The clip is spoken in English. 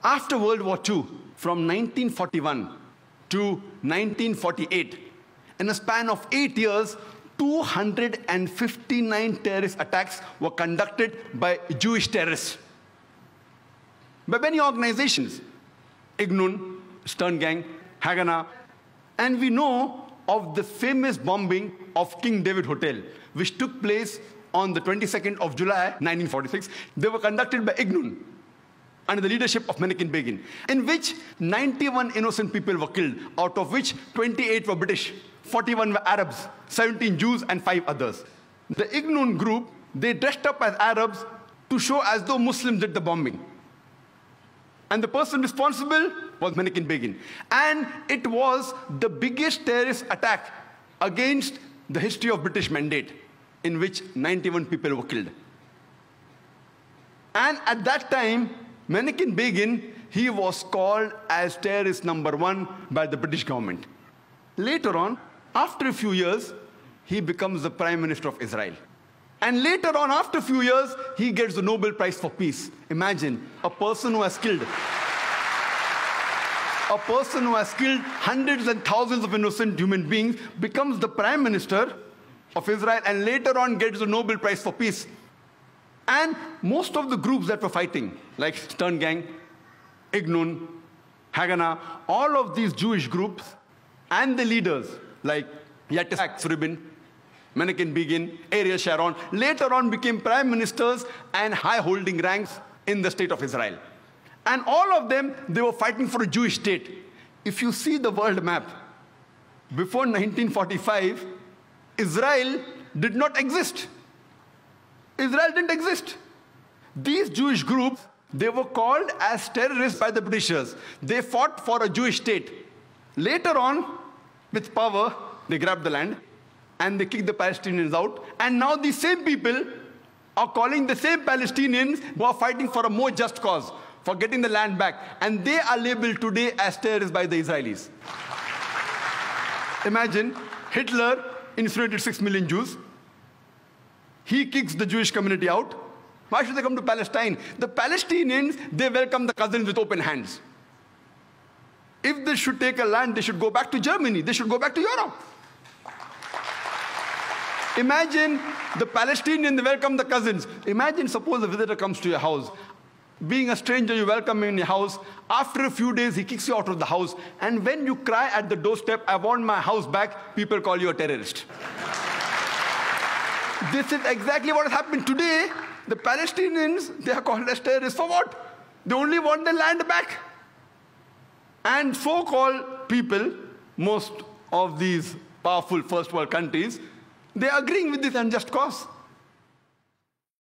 After World War II, from 1941 to 1948, in a span of 8 years, 259 terrorist attacks were conducted by Jewish terrorists. By many organizations, Ignun, Stern Gang, Haganah, and we know of the famous bombing of King David Hotel, which took place on the 22nd of July, 1946. They were conducted by Ignun, under the leadership of Menachem Begin, in which 91 innocent people were killed, out of which 28 were British, 41 were Arabs, 17 Jews, and 5 others. The Ignun group, they dressed up as Arabs to show as though Muslims did the bombing. And the person responsible was Menachem Begin. And it was the biggest terrorist attack against the history of British Mandate, in which 91 people were killed. And at that time, Menachem Begin, he was called as terrorist number 1 by the British government. Later on, after a few years, he becomes the Prime Minister of Israel. And later on, after a few years, he gets the Nobel Prize for Peace. Imagine, a person who has killed hundreds and thousands of innocent human beings becomes the Prime Minister of Israel and later on gets the Nobel Prize for Peace. And most of the groups that were fighting, like Stern Gang, Ignun, Haganah, all of these Jewish groups and the leaders like Yitzhak Rabin, Menachem Begin, Ariel Sharon, later on became prime ministers and high-holding ranks in the state of Israel. And all of them, they were fighting for a Jewish state. If you see the world map, before 1945, Israel did not exist. Israel didn't exist. These Jewish groups, they were called as terrorists by the Britishers. They fought for a Jewish state. Later on, with power, they grabbed the land and they kicked the Palestinians out. And now these same people are calling the same Palestinians who are fighting for a more just cause, for getting the land back. And they are labeled today as terrorists by the Israelis. Imagine, Hitler incinerated 6 million Jews. He kicks the Jewish community out. Why should they come to Palestine? The Palestinians, they welcome the cousins with open hands. If they should take a land, they should go back to Germany. They should go back to Europe. Imagine the Palestinians, they welcome the cousins. Imagine, suppose a visitor comes to your house. Being a stranger, you welcome him in your house. After a few days, he kicks you out of the house. And when you cry at the doorstep, I want my house back, people call you a terrorist. This is exactly what has happened today. The Palestinians, they are called as terrorists for what? They only want their land back. And so-called people, most of these powerful first world countries, they are agreeing with this unjust cause.